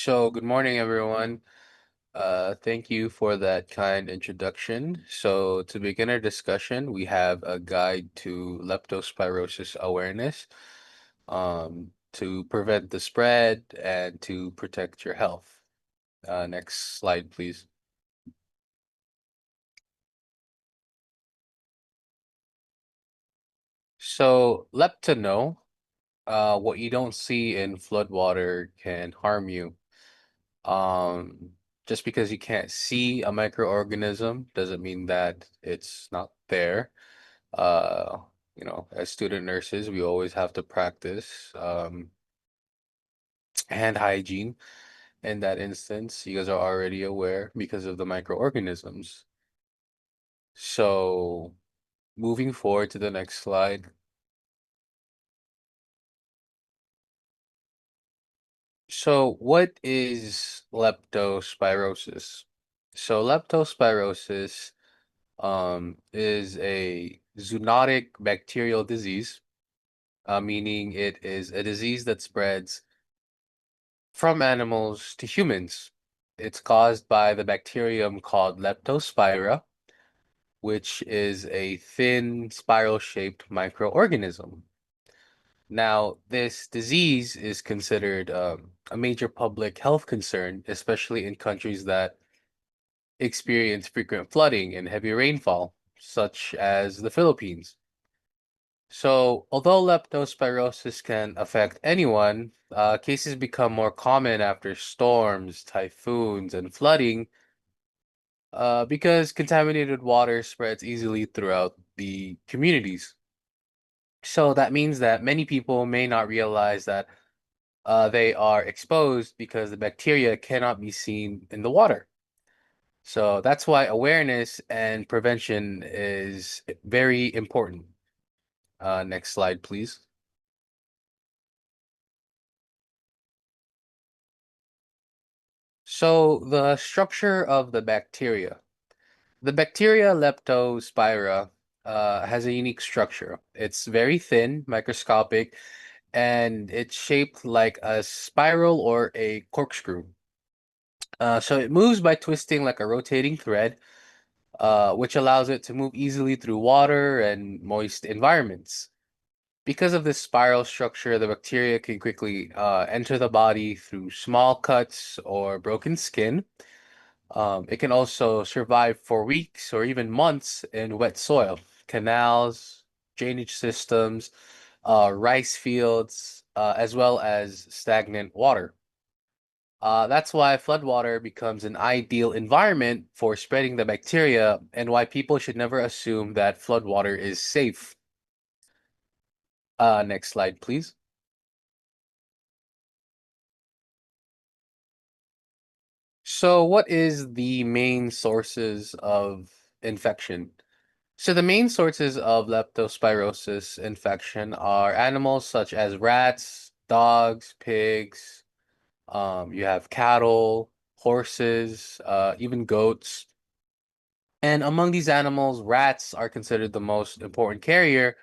Good morning, everyone. Thank you for that kind introduction. So, to begin our discussion, we have a guide to leptospirosis awareness, to prevent the spread and to protect your health. Next slide, please. So, lepto, what you don't see in floodwater can harm you. Um, just because you can't see a microorganism doesn't mean that it's not there. Uh, as student nurses, we always have to practice hand hygiene. In that instance, you guys are already aware because of the microorganisms. So, moving forward to the next slide. So, what is leptospirosis? So, leptospirosis is a zoonotic bacterial disease, meaning it is a disease that spreads from animals to humans. It's caused by the bacterium called Leptospira, which is a thin spiral-shaped microorganism. Now, this disease is considered a major public health concern, especially in countries that experience frequent flooding and heavy rainfall, such as the Philippines. So, although leptospirosis can affect anyone, cases become more common after storms, typhoons, and flooding, because contaminated water spreads easily throughout the communities. So that means that many people may not realize that they are exposed because the bacteria cannot be seen in the water. So that's why awareness and prevention is very important. Next slide, please. So the structure of the bacteria. The bacteria Leptospira has a unique structure. It's very thin, microscopic, and it's shaped like a spiral or a corkscrew. So it moves by twisting like a rotating thread, which allows it to move easily through water and moist environments. Because of this spiral structure, the bacteria can quickly enter the body through small cuts or broken skin. It can also survive for weeks or even months in wet soil, canals, drainage systems, rice fields, as well as stagnant water. That's why floodwater becomes an ideal environment for spreading the bacteria and why people should never assume that floodwater is safe. Next slide, please. So, what is the main sources of infection? So the main sources of leptospirosis infection are animals such as rats, dogs, pigs, you have cattle, horses, even goats. And among these animals, rats are considered the most important carrier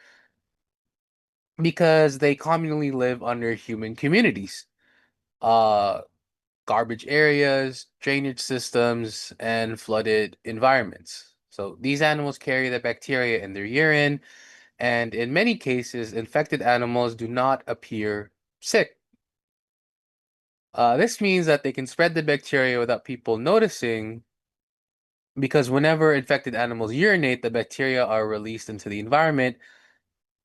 because they commonly live under human communities, uh, garbage areas, drainage systems, and flooded environments. So these animals carry the bacteria in their urine, and in many cases, infected animals do not appear sick. This means that they can spread the bacteria without people noticing because whenever infected animals urinate, the bacteria are released into the environment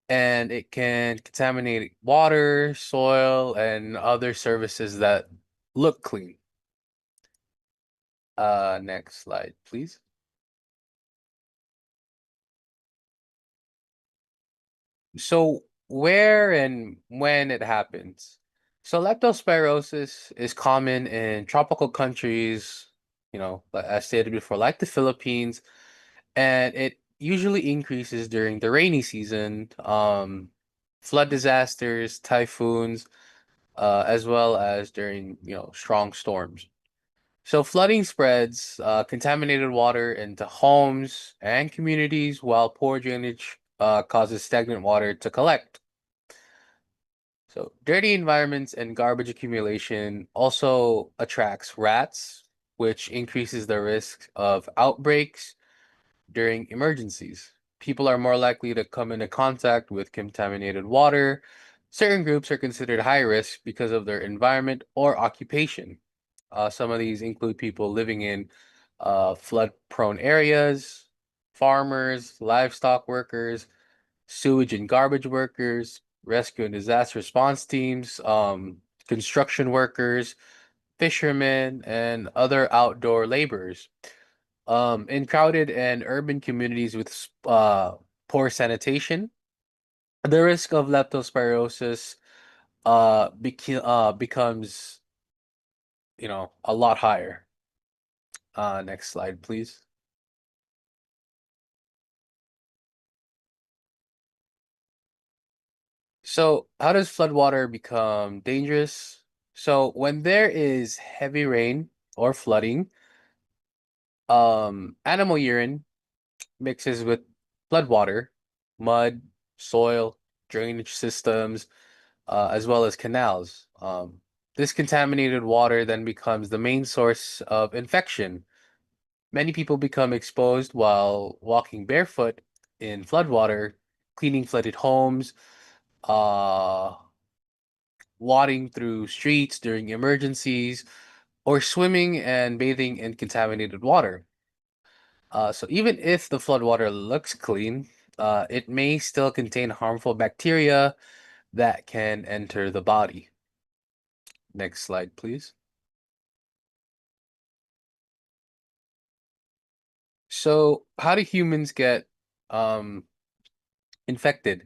and it can contaminate water, soil, and other surfaces that look clean. Next slide, please. So, where and when it happens? So, leptospirosis is common in tropical countries, as stated before, like the Philippines, and it usually increases during the rainy season, flood disasters, typhoons, as well as during, strong storms. So, flooding spreads contaminated water into homes and communities, while poor drainage causes stagnant water to collect. So dirty environments and garbage accumulation also attracts rats, which increases the risk of outbreaks during emergencies. People are more likely to come into contact with contaminated water. Certain groups are considered high risk because of their environment or occupation. Some of these include people living in flood-prone areas, farmers, livestock workers, sewage and garbage workers, rescue and disaster response teams, construction workers, fishermen, and other outdoor laborers. In crowded and urban communities with poor sanitation, the risk of leptospirosis becomes, a lot higher. Next slide, please. So, how does floodwater become dangerous? So, when there is heavy rain or flooding, animal urine mixes with floodwater, mud, soil, drainage systems, as well as canals. This contaminated water then becomes the main source of infection. Many people become exposed while walking barefoot in floodwater, cleaning flooded homes, uh, wading through streets during emergencies, or swimming and bathing in contaminated water. So even if the floodwater looks clean, it may still contain harmful bacteria that can enter the body. Next slide, please. So how do humans get um, infected?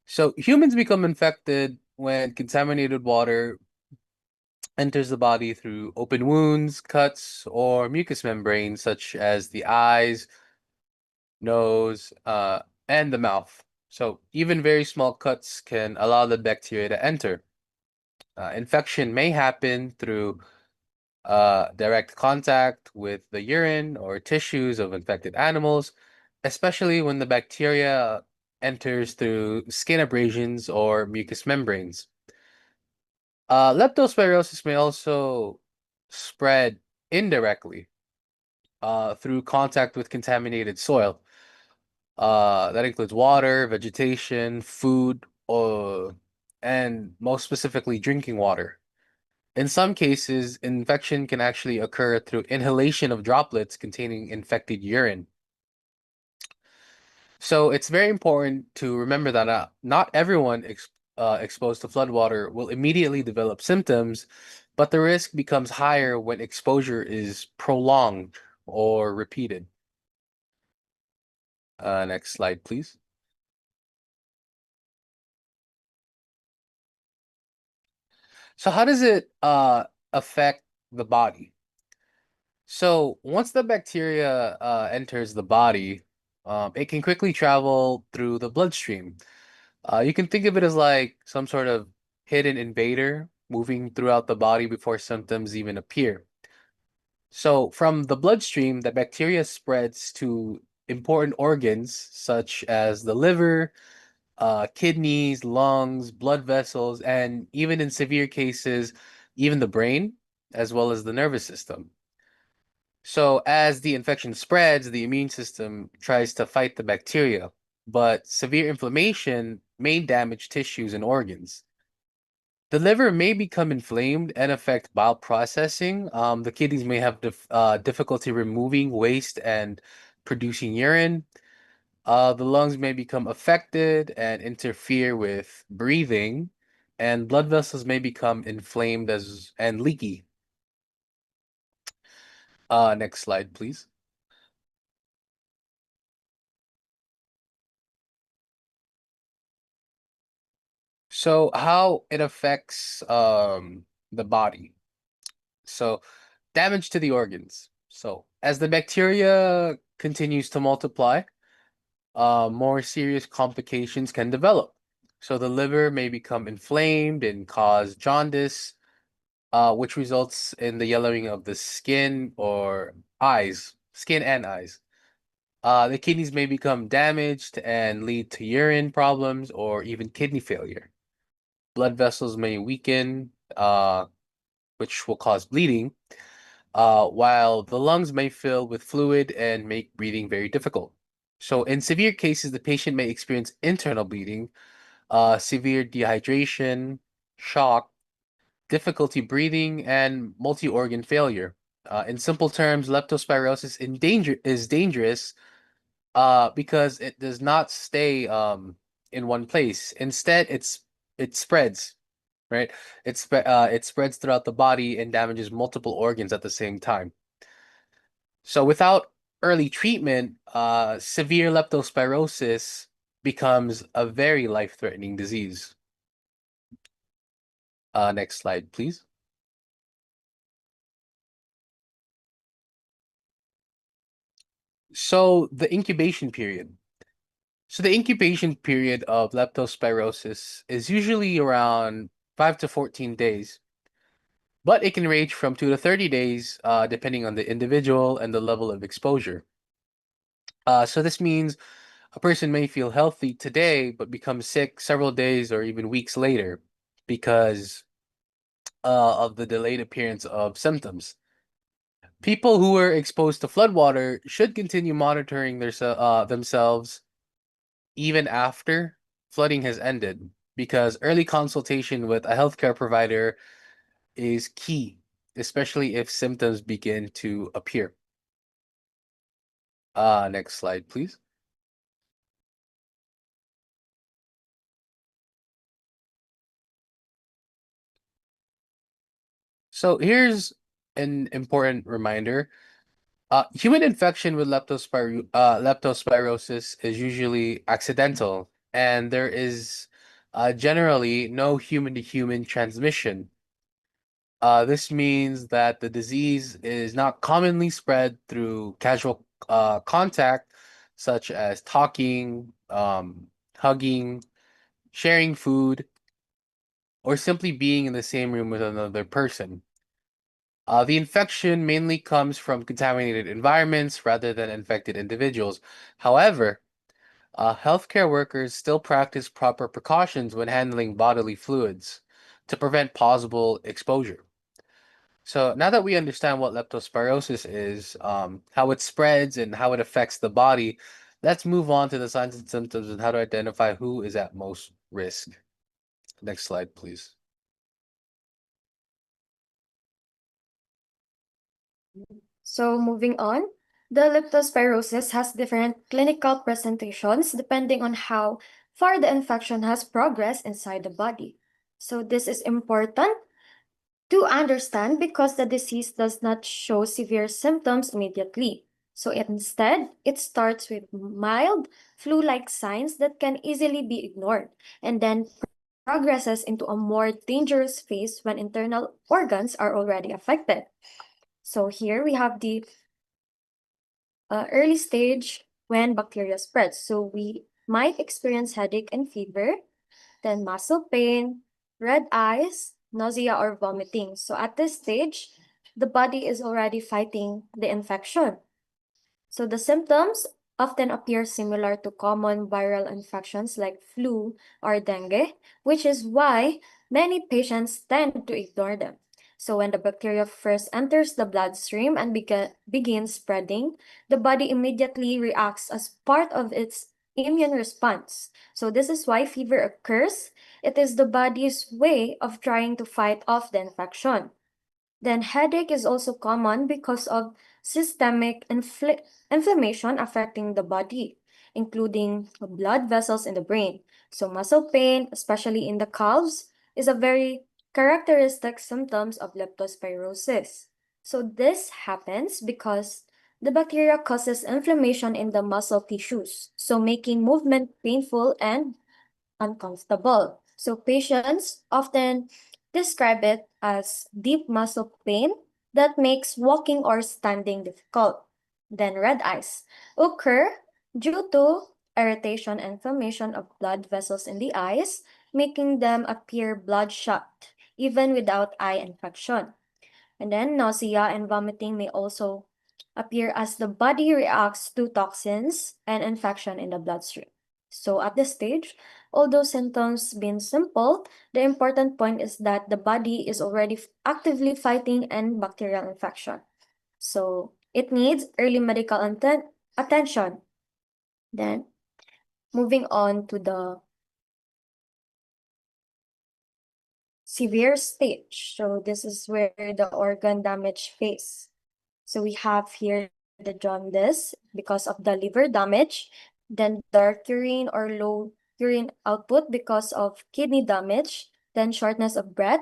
So humans become infected when contaminated water enters the body through open wounds, cuts, or mucous membranes such as the eyes, nose, and the mouth. So even very small cuts can allow the bacteria to enter. Infection may happen through direct contact with the urine or tissues of infected animals, especially when the bacteria enters through skin abrasions or mucous membranes. Leptospirosis may also spread indirectly through contact with contaminated soil. That includes water, vegetation, food, and most specifically, drinking water. In some cases, infection can actually occur through inhalation of droplets containing infected urine. So it's very important to remember that not everyone exposed to floodwater will immediately develop symptoms, but the risk becomes higher when exposure is prolonged or repeated. Next slide, please. So how does it affect the body? So once the bacteria enters the body, it can quickly travel through the bloodstream. You can think of it as like some sort of hidden invader moving throughout the body before symptoms even appear. So from the bloodstream, the bacteria spreads to important organs such as the liver, kidneys, lungs, blood vessels, and even in severe cases, even the brain, as well as the nervous system. So as the infection spreads, the immune system tries to fight the bacteria, but severe inflammation may damage tissues and organs. The liver may become inflamed and affect bile processing. The kidneys may have difficulty removing waste and producing urine. The lungs may become affected and interfere with breathing, and blood vessels may become inflamed as and leaky. Next slide, please. So how it affects the body. So damage to the organs. So as the bacteria continues to multiply, more serious complications can develop. So the liver may become inflamed and cause jaundice, which results in the yellowing of the skin or eyes, skin and eyes. The kidneys may become damaged and lead to urine problems or even kidney failure. blood vessels may weaken, which will cause bleeding, while the lungs may fill with fluid and make breathing very difficult. So in severe cases, the patient may experience internal bleeding, severe dehydration, shock, difficulty breathing, and multi-organ failure. In simple terms, leptospirosis is dangerous because it does not stay in one place. Instead, it spreads, right? It spreads throughout the body and damages multiple organs at the same time. So without early treatment, severe leptospirosis becomes a very life-threatening disease. Next slide, please. So the incubation period. So the incubation period of leptospirosis is usually around 5 to 14 days, but it can range from 2 to 30 days, depending on the individual and the level of exposure. So this means a person may feel healthy today, but become sick several days or even weeks later because of the delayed appearance of symptoms. People who were exposed to floodwater should continue monitoring themselves even after flooding has ended, because early consultation with a healthcare provider is key, especially if symptoms begin to appear. Next slide, please. So here's an important reminder. Human infection with leptospirosis is usually accidental, and there is generally no human-to-human transmission. This means that the disease is not commonly spread through casual contact, such as talking, hugging, sharing food, or simply being in the same room with another person. The infection mainly comes from contaminated environments rather than infected individuals. However, healthcare workers still practice proper precautions when handling bodily fluids to prevent possible exposure. So now that we understand what leptospirosis is, how it spreads and how it affects the body, let's move on to the signs and symptoms and how to identify who is at most risk. Next slide, please. So moving on, the leptospirosis has different clinical presentations depending on how far the infection has progressed inside the body. So this is important to understand because the disease does not show severe symptoms immediately. So instead, it starts with mild flu-like signs that can easily be ignored and then progresses into a more dangerous phase when internal organs are already affected. So here we have the early stage when bacteria spreads. So we might experience headache and fever, then muscle pain, red eyes, nausea, or vomiting. So at this stage, the body is already fighting the infection. So the symptoms often appear similar to common viral infections like flu or dengue, which is why many patients tend to ignore them. So when the bacteria first enters the bloodstream and begins spreading, the body immediately reacts as part of its immune response. So this is why fever occurs. It is the body's way of trying to fight off the infection. Then headache is also common because of systemic inflammation affecting the body, including blood vessels in the brain. So muscle pain, especially in the calves, is a very characteristic symptoms of leptospirosis. So this happens because the bacteria causes inflammation in the muscle tissues, so making movement painful and uncomfortable. So patients often describe it as deep muscle pain that makes walking or standing difficult. Then red eyes occur due to irritation and inflammation of blood vessels in the eyes, making them appear bloodshot even without eye infection. And then nausea and vomiting may also appear as the body reacts to toxins and infection in the bloodstream. So at this stage, Although symptoms being simple, the important point is that the body is already actively fighting an bacterial infection. So it needs early medical attention. Then moving on to the severe stage. So this is where the organ damage phase. So we have here the jaundice because of the liver damage, then dark urine or low urine output because of kidney damage, then shortness of breath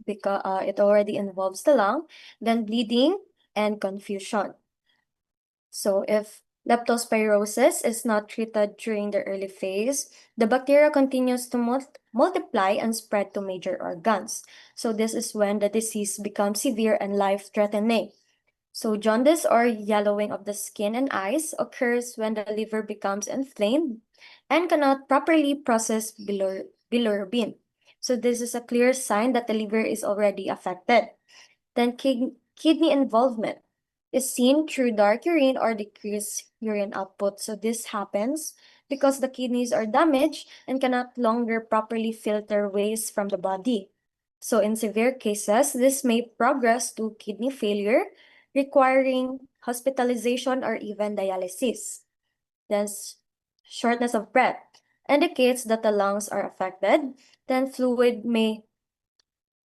because it already involves the lung, then bleeding and confusion. So if leptospirosis is not treated during the early phase, the bacteria continues to multiply and spread to major organs. So this is when the disease becomes severe and life-threatening. So jaundice or yellowing of the skin and eyes occurs when the liver becomes inflamed and cannot properly process bilirubin. So this is a clear sign that the liver is already affected. Then kidney involvement is seen through dark urine or decreased urine output. So this happens because the kidneys are damaged and cannot longer properly filter waste from the body. So in severe cases, this may progress to kidney failure, requiring hospitalization or even dialysis. Then shortness of breath indicates that the lungs are affected. Then fluid may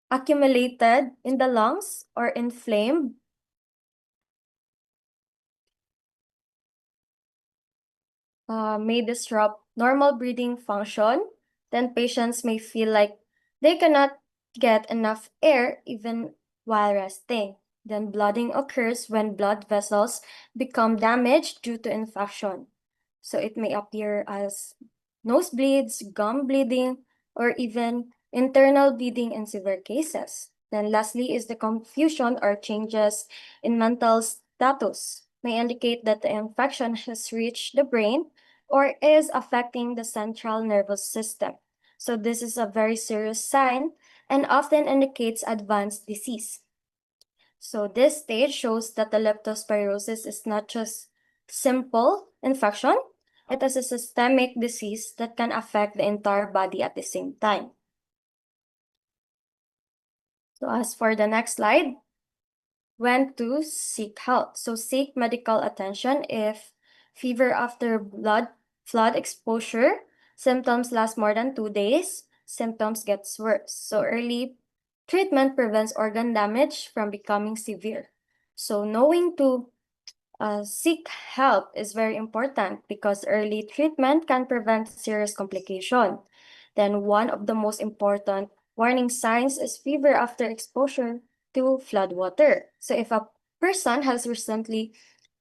accumulated in the lungs or inflamed may disrupt normal breathing function. Then patients may feel like they cannot get enough air even while resting. Then blooding occurs when blood vessels become damaged due to infection. So it may appear as nosebleeds, gum bleeding, or even internal bleeding in severe cases. Then lastly is the confusion or changes in mental status may indicate that the infection has reached the brain or is affecting the central nervous system. So this is a very serious sign and often indicates advanced disease. So this stage shows that the leptospirosis is not just simple infection, it is a systemic disease that can affect the entire body at the same time. So as for the next slide, when to seek help. So seek medical attention if fever after flood exposure, symptoms last more than 2 days, symptoms gets worse. So early treatment prevents organ damage from becoming severe. So knowing to seek help is very important because early treatment can prevent serious complication. Then one of the most important warning signs is fever after exposure to flood water. So if a person has recently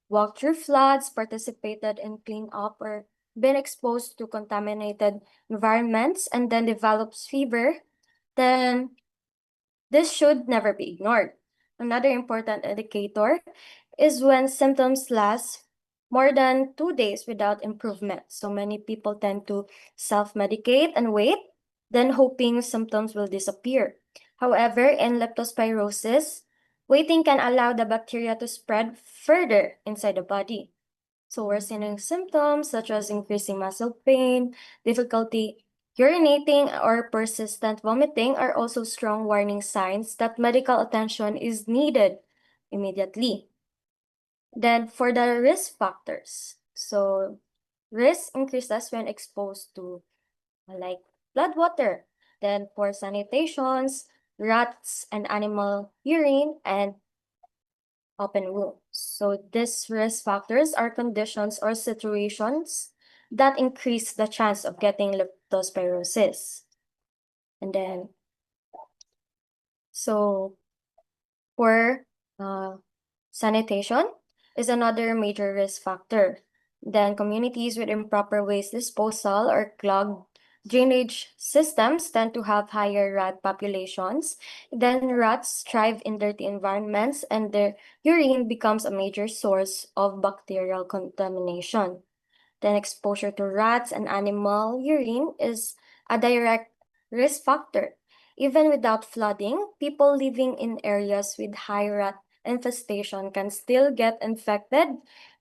walked through floods, participated in cleanup, or been exposed to contaminated environments and then develops fever, then this should never be ignored. Another important indicator is when symptoms last more than 2 days without improvement. So many people tend to self-medicate and wait, then hoping symptoms will disappear. However, in leptospirosis, waiting can allow the bacteria to spread further inside the body. So worsening symptoms such as increasing muscle pain, difficulty urinating, or persistent vomiting are also strong warning signs that medical attention is needed immediately. Then for the risk factors, so risk increases when exposed to like blood water, then poor sanitations, rats and animal urine, and open wounds. So these risk factors are conditions or situations that increase the chance of getting leptospirosis. And then, so poor sanitation is another major risk factor. Then communities with improper waste disposal or clogged drainage systems tend to have higher rat populations. Then rats thrive in dirty environments and their urine becomes a major source of bacterial contamination. Then exposure to rats and animal urine is a direct risk factor. Even without flooding, people living in areas with high rat infestation can still get infected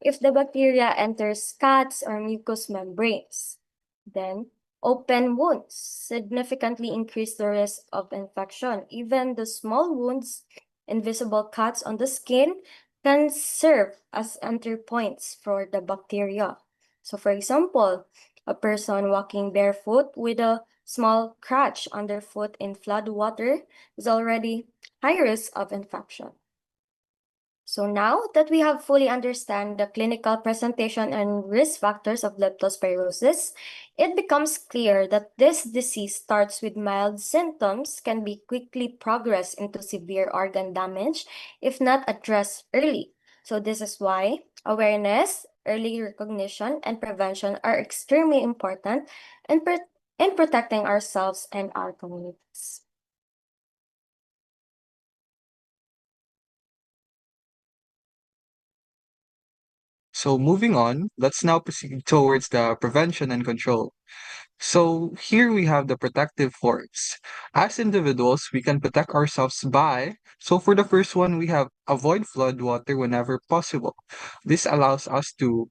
if the bacteria enters cuts or mucous membranes. Then, Open wounds significantly increase the risk of infection. Even the small wounds, invisible cuts on the skin, can serve as entry points for the bacteria. So, for example, a person walking barefoot with a small scratch on their foot in flood water is already high risk of infection. So now that we have fully understand the clinical presentation and risk factors of leptospirosis, it becomes clear that this disease starts with mild symptoms, can be quickly progress into severe organ damage if not addressed early. So this is why awareness, early recognition, and prevention are extremely important in protecting ourselves and our communities. So moving on, let's now proceed towards the prevention and control. So here we have the protective forms. As individuals, we can protect ourselves by, so for the first one, we have avoid flood water whenever possible. This allows us to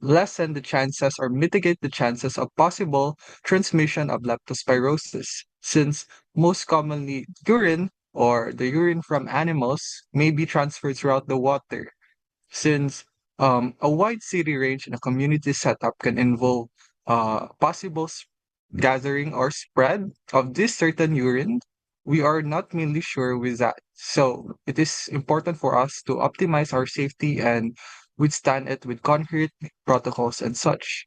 lessen the chances or mitigate the chances of possible transmission of leptospirosis, since most commonly urine or the urine from animals may be transferred throughout the water. Since a wide city range in a community setup can involve possible gathering or spread of this certain urine, we are not mainly sure with that. So it is important for us to optimize our safety and withstand it with concrete protocols and such.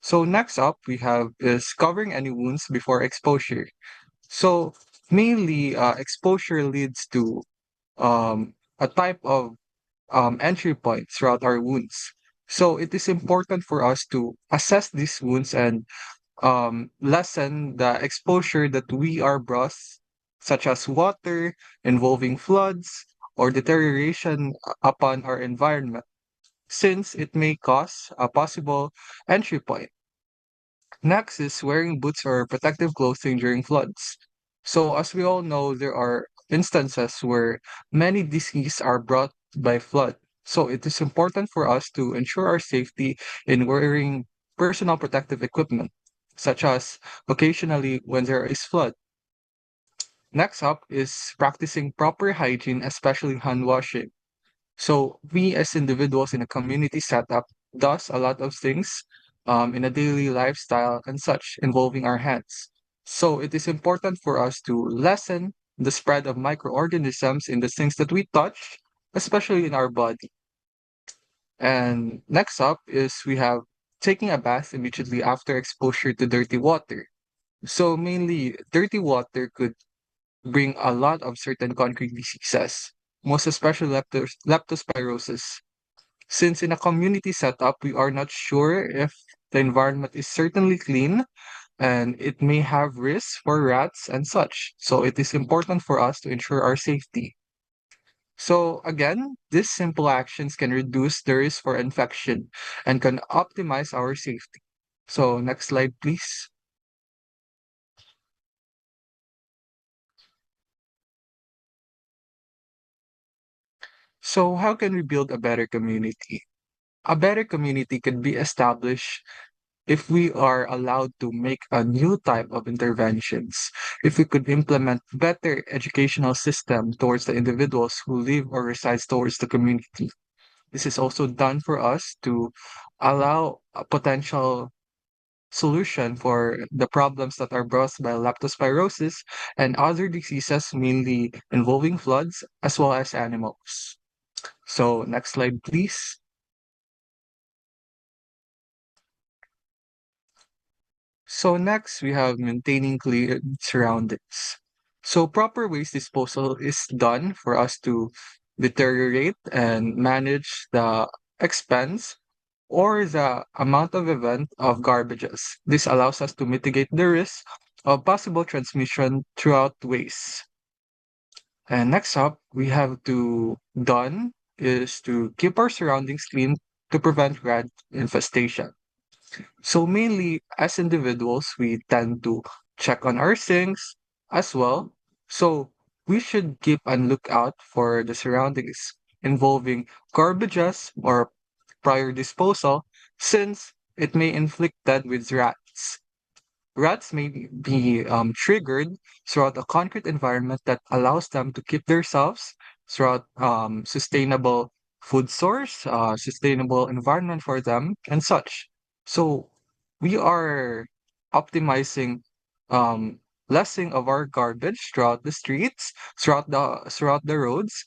So next up we have is covering any wounds before exposure. So mainly exposure leads to a type of entry points throughout our wounds. So it is important for us to assess these wounds and lessen the exposure that we are brought, such as water, involving floods, or deterioration upon our environment, since it may cause a possible entry point. Next is wearing boots or protective clothing during floods. So, as we all know, there are instances where many diseases are brought by flood. So, it is important for us to ensure our safety in wearing personal protective equipment, such as occasionally when there is flood. Next up is practicing proper hygiene, especially hand washing. So we as individuals in a community setup does a lot of things in a daily lifestyle and such involving our hands. So it is important for us to lessen the spread of microorganisms in the things that we touch, especially in our body. And next up is we have taking a bath immediately after exposure to dirty water. So mainly dirty water could bring a lot of certain concrete diseases, most especially leptospirosis. Since in a community setup, we are not sure if the environment is certainly clean and it may have risks for rats and such. So it is important for us to ensure our safety. So again, these simple actions can reduce the risk for infection and can optimize our safety. So next slide, please. So how can we build a better community? A better community can be established if we are allowed to make a new type of interventions, if we could implement better educational system towards the individuals who live or resides towards the community. This is also done for us to allow a potential solution for the problems that are brought by leptospirosis and other diseases mainly involving floods as well as animals. So next slide, please. So next, we have maintaining clear surroundings. So proper waste disposal is done for us to deteriorate and manage the expense or the amount of event of garbages. This allows us to mitigate the risk of possible transmission throughout waste. And next up, we have to done is to keep our surroundings clean to prevent rat infestation. So mainly as individuals, we tend to check on our sinks as well. So we should keep and look out for the surroundings involving garbages or prior disposal since it may inflict death with rat. rats. Rats may be triggered throughout a concrete environment that allows them to keep themselves throughout sustainable food source, sustainable environment for them, and such. So we are optimizing lessing of our garbage throughout the streets, throughout the roads.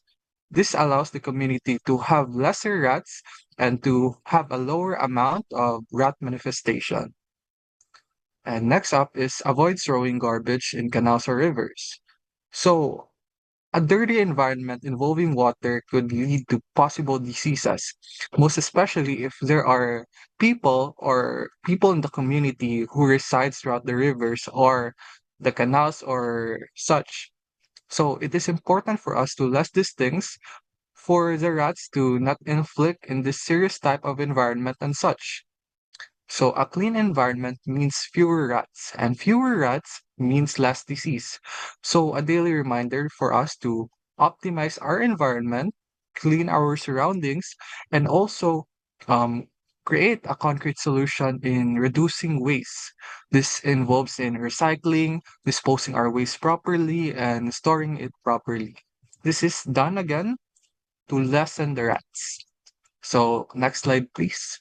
This allows the community to have lesser rats and to have a lower amount of rat manifestation. And next up is avoid throwing garbage in canals or rivers. So, a dirty environment involving water could lead to possible diseases, most especially if there are people in the community who resides throughout the rivers or the canals or such. So, it is important for us to less these things for the rats to not inflict in this serious type of environment and such. So a clean environment means fewer rats, and fewer rats means less disease. So a daily reminder for us to optimize our environment, clean our surroundings, and also um, create a concrete solution in reducing waste. This involves in recycling, disposing our waste properly, and storing it properly. This is done again to lessen the rats. So next slide, please.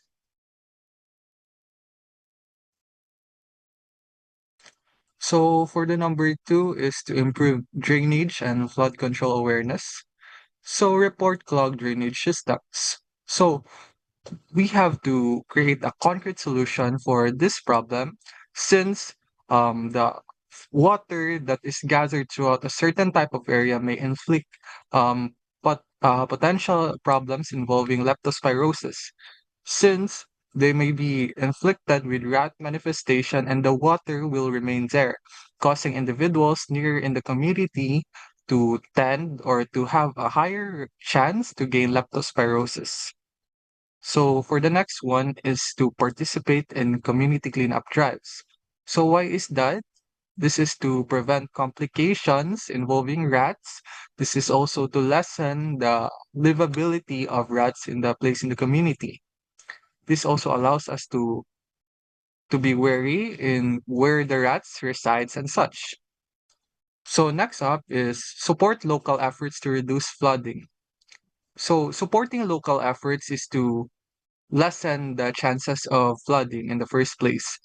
So for the number two is to improve drainage and flood control awareness. So report clogged drainage systems. So we have to create a concrete solution for this problem since the water that is gathered throughout a certain type of area may inflict potential problems involving leptospirosis since they may be inflicted with rat manifestation and the water will remain there, causing individuals near in the community to tend or to have a higher chance to gain leptospirosis. So for the next one is to participate in community cleanup drives. So why is that? This is to prevent complications involving rats. This is also to lessen the livability of rats in the place in the community. This also allows us to be wary in where the rats resides and such. So next up is support local efforts to reduce flooding. So supporting local efforts is to lessen the chances of flooding in the first place.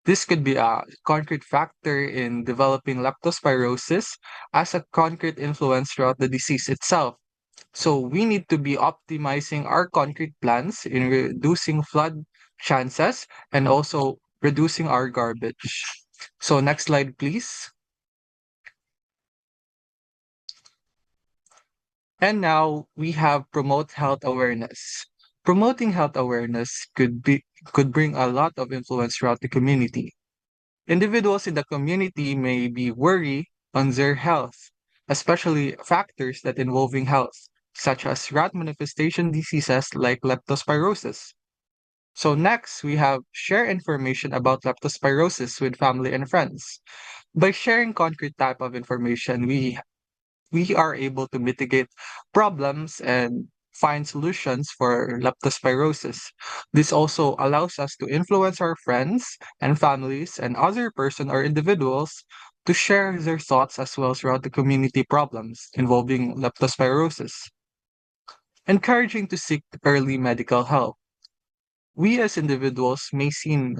This could be a concrete factor in developing leptospirosis as a concrete influence throughout the disease itself. So we need to be optimizing our concrete plans in reducing flood chances and also reducing our garbage. So next slide, please. And now we have promote health awareness. Promoting health awareness could bring a lot of influence throughout the community. Individuals in the community may be worried on their health, especially factors that involving health, such as rat manifestation diseases like leptospirosis. So next, we have share information about leptospirosis with family and friends. By sharing concrete type of information, we are able to mitigate problems and find solutions for leptospirosis. This also allows us to influence our friends and families and other person or individuals to share their thoughts as well throughout the community problems involving leptospirosis. Encouraging to seek early medical help. We as individuals may see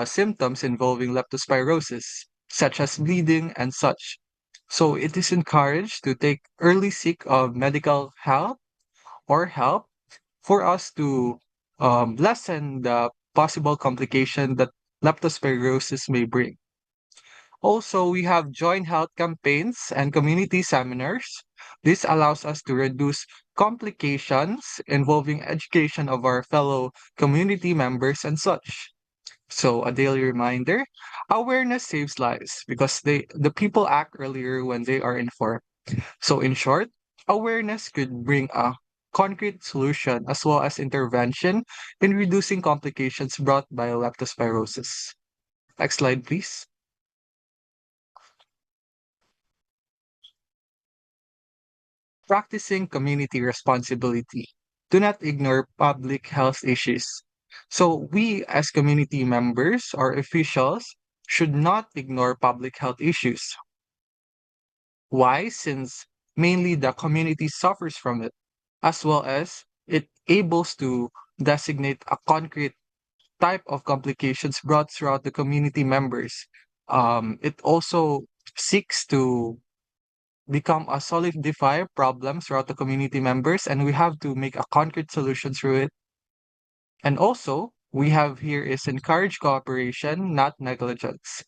symptoms involving leptospirosis, such as bleeding and such. So it is encouraged to take early seek of medical help for us to lessen the possible complication that leptospirosis may bring. Also, we have joint health campaigns and community seminars. This allows us to reduce complications involving education of our fellow community members and such. So, a daily reminder, awareness saves lives because the people act earlier when they are informed. So, in short, awareness could bring a concrete solution as well as intervention in reducing complications brought by leptospirosis. Next slide, please. Practicing community responsibility. Do not ignore public health issues. So we as community members or officials should not ignore public health issues. Why? Since mainly the community suffers from it, as well as it ables to designate a concrete type of complications brought throughout the community members. It also seeks to become a solidify problem throughout the community members, and we have to make a concrete solution through it. And also, we have here is encourage cooperation, not negligence.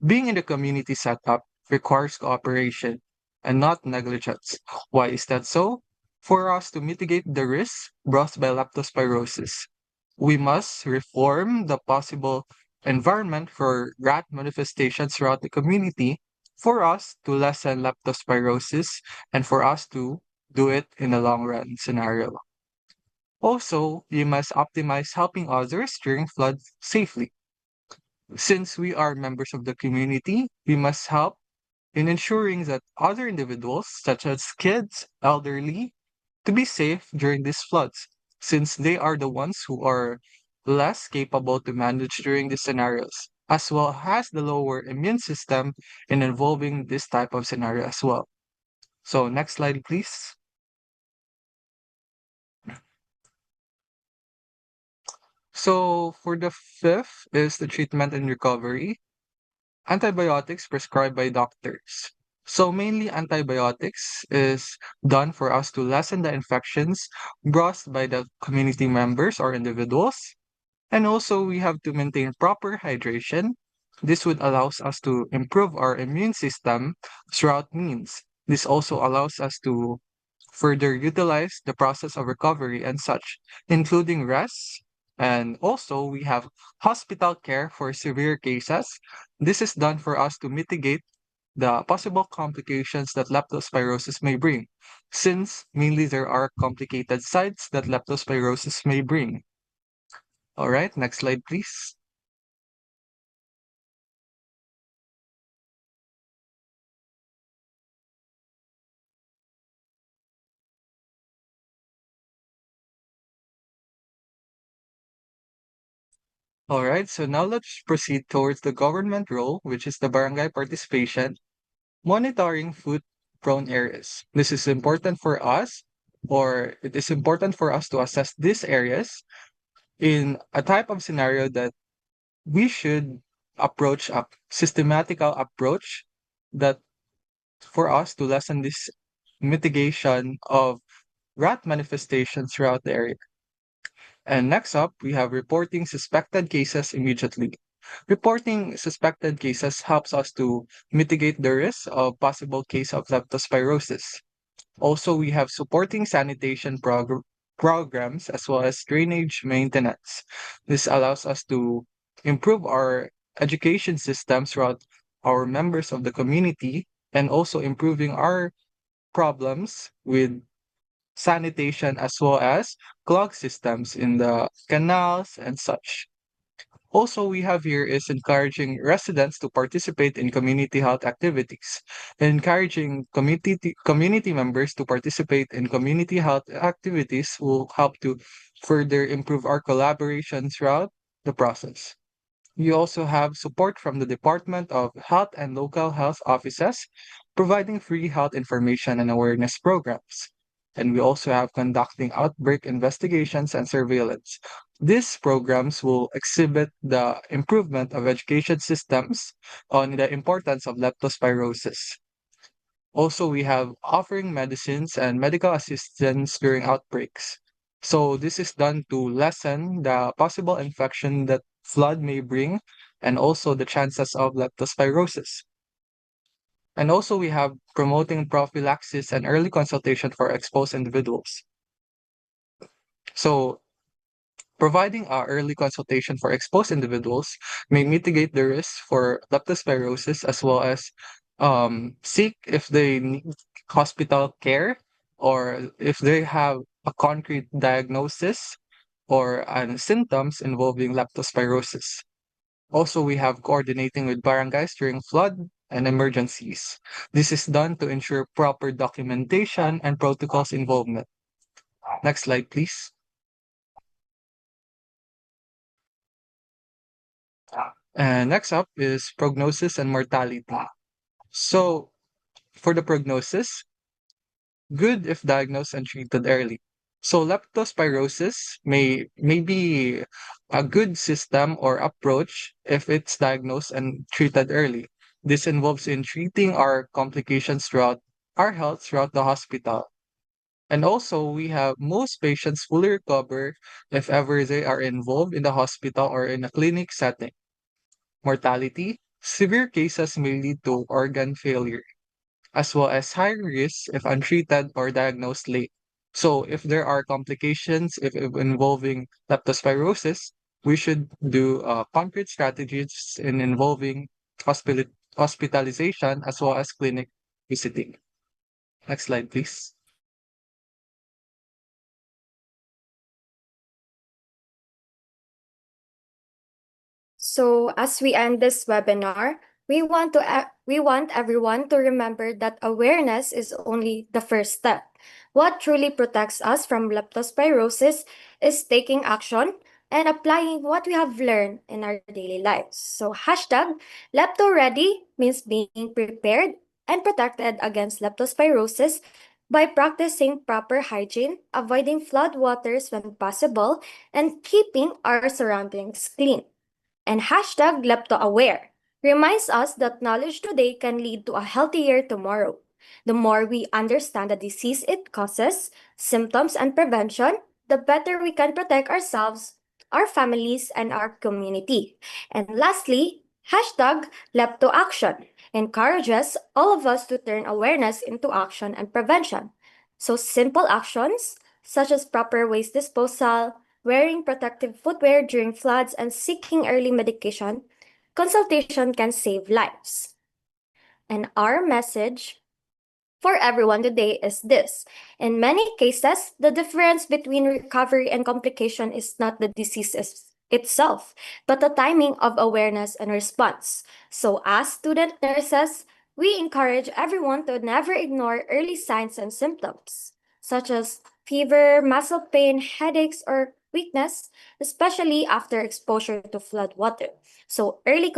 Being in the community setup requires cooperation and not negligence. Why is that so? For us to mitigate the risks brought by leptospirosis, we must reform the possible environment for rat manifestations throughout the community for us to lessen leptospirosis and for us to do it in a long run scenario. Also, you must optimize helping others during floods safely. Since we are members of the community, we must help in ensuring that other individuals, such as kids, elderly, to be safe during these floods, since they are the ones who are less capable to manage during these scenarios, as well as the lower immune system in involving this type of scenario as well. So next slide, please. So for the fifth is the treatment and recovery. Antibiotics prescribed by doctors. So mainly antibiotics is done for us to lessen the infections brought by the community members or individuals. And also we have to maintain proper hydration. This would allows us to improve our immune system throughout means. This also allows us to further utilize the process of recovery and such, including rest. And also, we have hospital care for severe cases. This is done for us to mitigate the possible complications that leptospirosis may bring, since mainly there are complicated sites that leptospirosis may bring. All right, next slide, please. All right, so now let's proceed towards the government role, which is the barangay participation. Monitoring food-prone areas. This is important for us, or it is important for us to assess these areas in a type of scenario that we should approach a systematical approach that for us to lessen this mitigation of rat manifestations throughout the area. And next up, we have reporting suspected cases immediately. Reporting suspected cases helps us to mitigate the risk of possible case of leptospirosis. Also, we have supporting sanitation programs as well as drainage maintenance. This allows us to improve our education systems throughout our members of the community and also improving our problems with sanitation as well as clog systems in the canals and such. Also, we have here is encouraging residents to participate in community health activities. Encouraging community members to participate in community health activities will help to further improve our collaboration throughout the process. We also have support from the Department of Health and local health offices, providing free health information and awareness programs. And we also have conducting outbreak investigations and surveillance. These programs will exhibit the improvement of education systems on the importance of leptospirosis. Also, we have offering medicines and medical assistance during outbreaks. So this is done to lessen the possible infection that flood may bring and also the chances of leptospirosis. And also we have promoting prophylaxis and early consultation for exposed individuals. So providing early consultation for exposed individuals may mitigate the risk for leptospirosis as well as seek if they need hospital care or if they have a concrete diagnosis or symptoms involving leptospirosis. Also, we have coordinating with barangays during flood and emergencies. This is done to ensure proper documentation and protocols involvement. Next slide, please. And next up is prognosis and mortality. So for the prognosis, good if diagnosed and treated early. So leptospirosis may be a good system or approach if it's diagnosed and treated early. This involves in treating our complications throughout our health throughout the hospital. And also, we have most patients fully recover if ever they are involved in the hospital or in a clinic setting. Mortality, severe cases may lead to organ failure, as well as high risk if untreated or diagnosed late. So, if there are complications if involving leptospirosis, we should do concrete strategies in involving hospitalization as well as clinic visiting. Next slide, please. So as we end this webinar, we want everyone to remember that awareness is only the first step. What truly protects us from leptospirosis is taking action and applying what we have learned in our daily lives. So hashtag leptoready means being prepared and protected against leptospirosis by practicing proper hygiene, avoiding flood waters when possible, and keeping our surroundings clean. And hashtag leptoaware reminds us that knowledge today can lead to a healthier tomorrow. The more we understand the disease it causes, symptoms, and prevention, the better we can protect ourselves, our families, and our community. And lastly, hashtag leptoaction encourages all of us to turn awareness into action and prevention. So simple actions such as proper waste disposal, wearing protective footwear during floods, and seeking early medication consultation can save lives. And our message for everyone today is this. In many cases, the difference between recovery and complication is not the disease itself, but the timing of awareness and response. So, as student nurses, we encourage everyone to never ignore early signs and symptoms, such as fever, muscle pain, headaches, or weakness, especially after exposure to flood water. So, early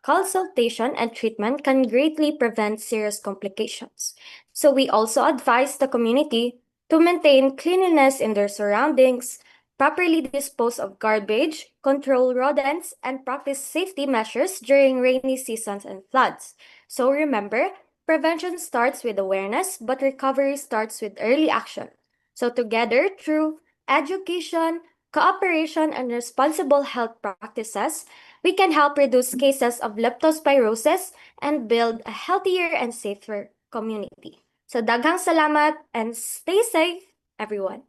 consultation and treatment can greatly prevent serious complications. So we also advise the community to maintain cleanliness in their surroundings, properly dispose of garbage, control rodents, and practice safety measures during rainy seasons and floods. So remember, prevention starts with awareness, but recovery starts with early action. So together, through education, cooperation, and responsible health practices, we can help reduce cases of leptospirosis and build a healthier and safer community. So daghang salamat and stay safe, everyone.